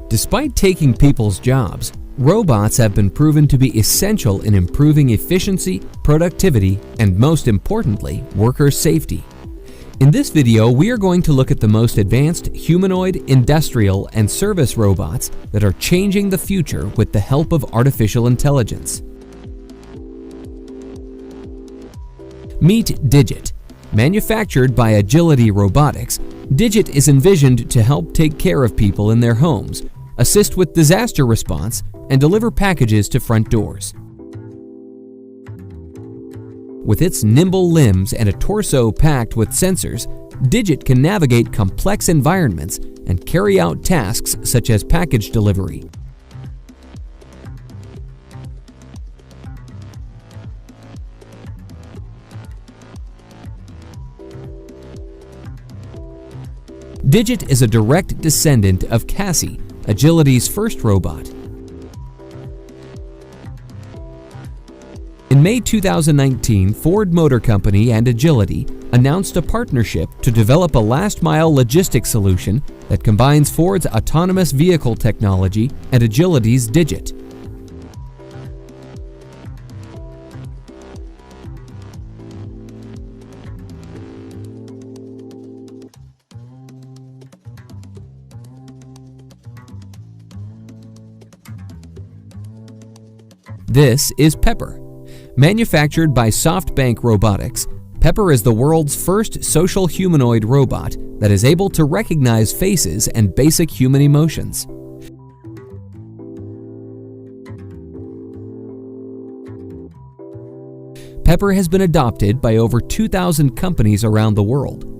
Despite taking people's jobs, robots have been proven to be essential in improving efficiency, productivity, and most importantly, worker safety. In this video, we are going to look at the most advanced humanoid, industrial, and service robots that are changing the future with the help of artificial intelligence. Meet Digit. Manufactured by Agility Robotics, Digit is envisioned to help take care of people in their homes, assist with disaster response, and deliver packages to front doors. With its nimble limbs and a torso packed with sensors, Digit can navigate complex environments and carry out tasks such as package delivery. Digit is a direct descendant of Cassie, Agility's first robot. In May 2019, Ford Motor Company and Agility announced a partnership to develop a last-mile logistics solution that combines Ford's autonomous vehicle technology and Agility's Digit. This is Pepper. Manufactured by SoftBank Robotics, Pepper is the world's first social humanoid robot that is able to recognize faces and basic human emotions. Pepper has been adopted by over 2,000 companies around the world.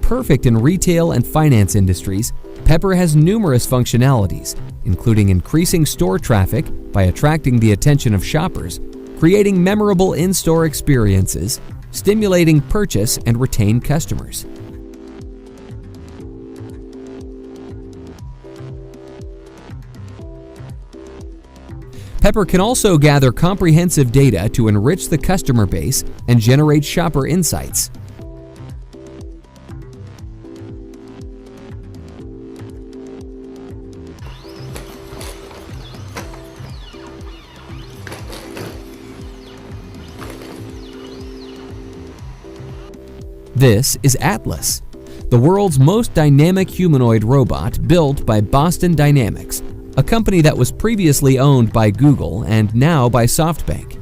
Perfect in retail and finance industries, Pepper has numerous functionalities, including increasing store traffic by attracting the attention of shoppers, creating memorable in-store experiences, stimulating purchase and retain customers. Pepper can also gather comprehensive data to enrich the customer base and generate shopper insights. This is Atlas, the world's most dynamic humanoid robot built by Boston Dynamics, a company that was previously owned by Google and now by SoftBank.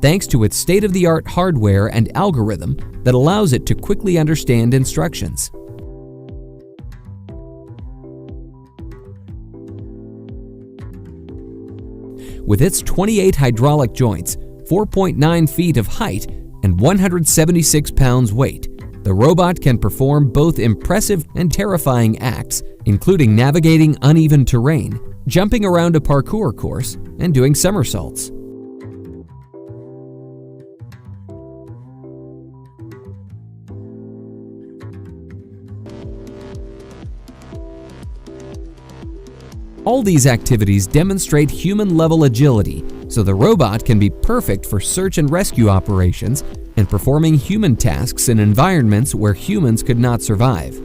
Thanks to its state-of-the-art hardware and algorithm that allows it to quickly understand instructions. With its 28 hydraulic joints, 4.9 feet of height, and 176 pounds weight, the robot can perform both impressive and terrifying acts, including navigating uneven terrain, jumping around a parkour course, and doing somersaults. All these activities demonstrate human-level agility, so the robot can be perfect for search and rescue operations and performing human tasks in environments where humans could not survive.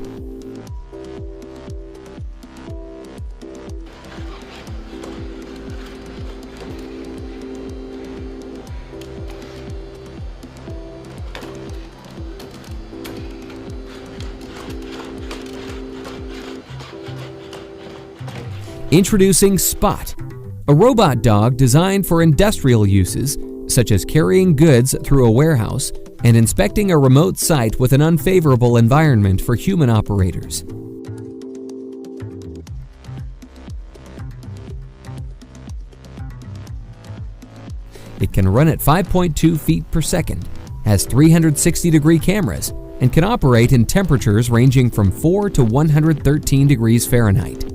Introducing Spot, a robot dog designed for industrial uses, such as carrying goods through a warehouse and inspecting a remote site with an unfavorable environment for human operators. It can run at 5.2 feet per second, has 360-degree cameras, and can operate in temperatures ranging from 4 to 113 degrees Fahrenheit.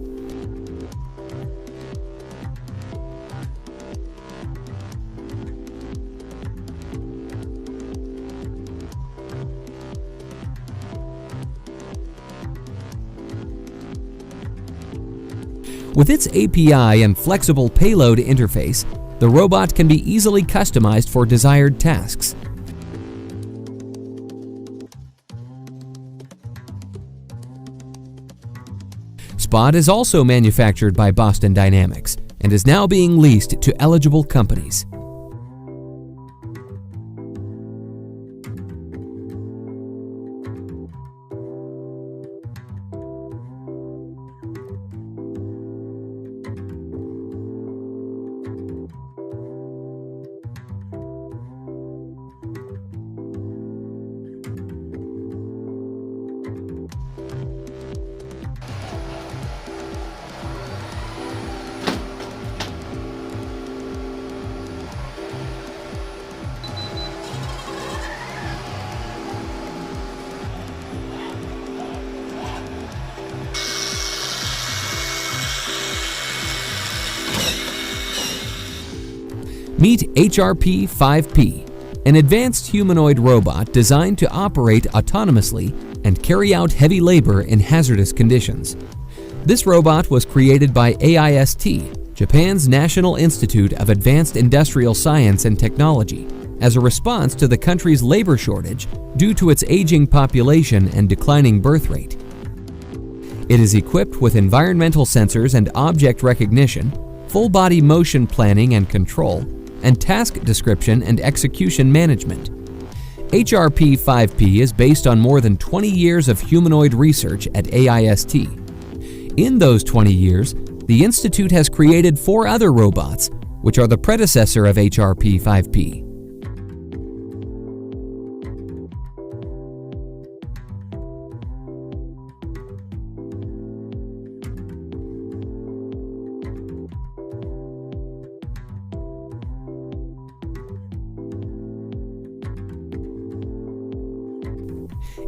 With its API and flexible payload interface, the robot can be easily customized for desired tasks. Spot is also manufactured by Boston Dynamics and is now being leased to eligible companies. Meet HRP-5P, an advanced humanoid robot designed to operate autonomously and carry out heavy labor in hazardous conditions. This robot was created by AIST, Japan's National Institute of Advanced Industrial Science and Technology, as a response to the country's labor shortage due to its aging population and declining birth rate. It is equipped with environmental sensors and object recognition, full-body motion planning and control, and task description and execution management. HRP-5P is based on more than 20 years of humanoid research at AIST. In those 20 years, the Institute has created 4 other robots, which are the predecessor of HRP-5P.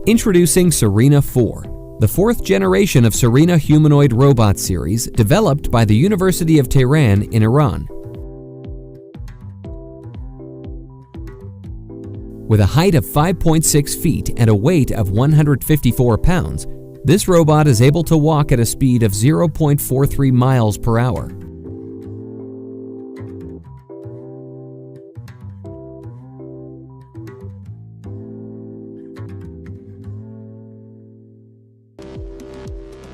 Introducing Surena IV, the 4th generation of Surena humanoid robot series developed by the University of Tehran in Iran. With a height of 5.6 feet and a weight of 154 pounds, this robot is able to walk at a speed of 0.43 miles per hour.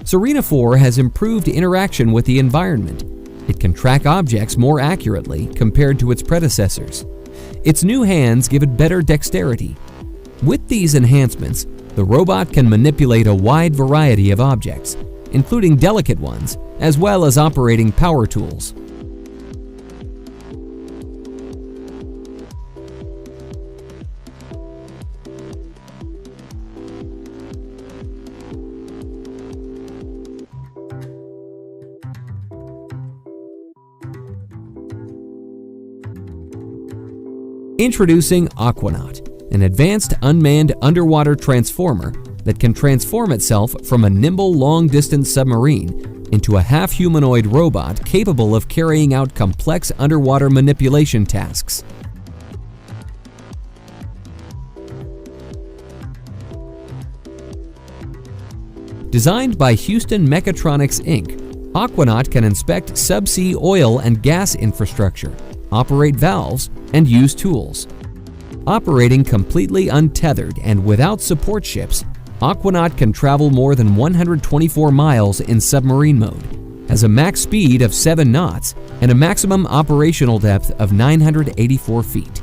Surena IV has improved interaction with the environment. It can track objects more accurately compared to its predecessors. Its new hands give it better dexterity. With these enhancements, the robot can manipulate a wide variety of objects, including delicate ones, as well as operating power tools. Introducing Aquanaut, an advanced unmanned underwater transformer that can transform itself from a nimble long-distance submarine into a half-humanoid robot capable of carrying out complex underwater manipulation tasks. Designed by Houston Mechatronics Inc., Aquanaut can inspect subsea oil and gas infrastructure, operate valves, and use tools. Operating completely untethered and without support ships, Aquanaut can travel more than 124 miles in submarine mode, has a max speed of 7 knots, and a maximum operational depth of 984 feet.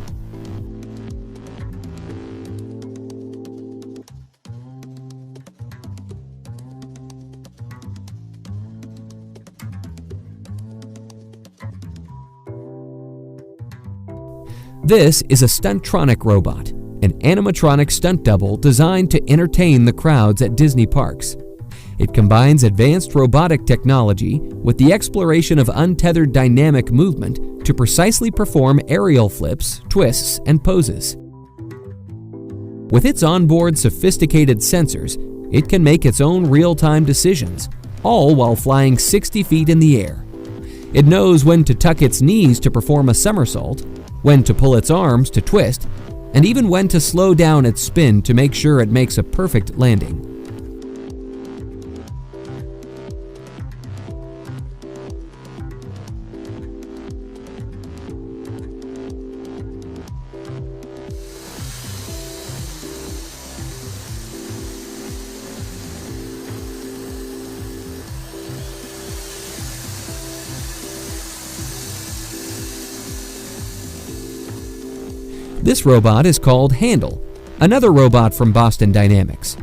This is a Struntonic Robot, an animatronic stunt double designed to entertain the crowds at Disney parks. It combines advanced robotic technology with the exploration of untethered dynamic movement to precisely perform aerial flips, twists, and poses. With its onboard sophisticated sensors, it can make its own real-time decisions, all while flying 60 feet in the air. It knows when to tuck its knees to perform a somersault, when to pull its arms to twist, and even when to slow down its spin to make sure it makes a perfect landing. This robot is called Handle, another robot from Boston Dynamics.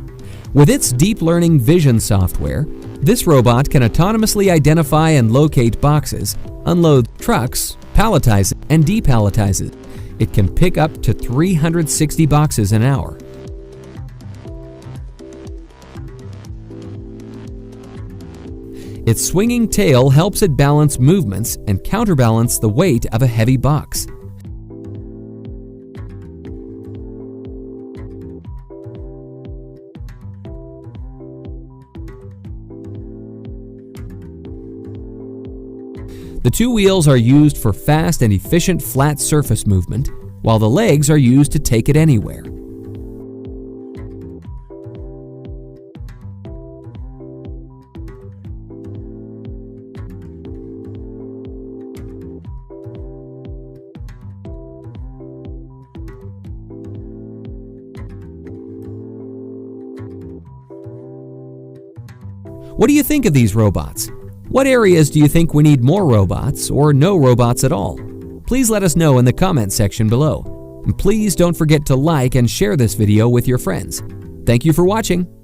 With its deep learning vision software, this robot can autonomously identify and locate boxes, unload trucks, palletize it, and depalletize it. It can pick up to 360 boxes an hour. Its swinging tail helps it balance movements and counterbalance the weight of a heavy box. The two wheels are used for fast and efficient flat surface movement, while the legs are used to take it anywhere. What do you think of these robots? What areas do you think we need more robots or no robots at all? Please let us know in the comment section below. And please don't forget to like and share this video with your friends. Thank you for watching.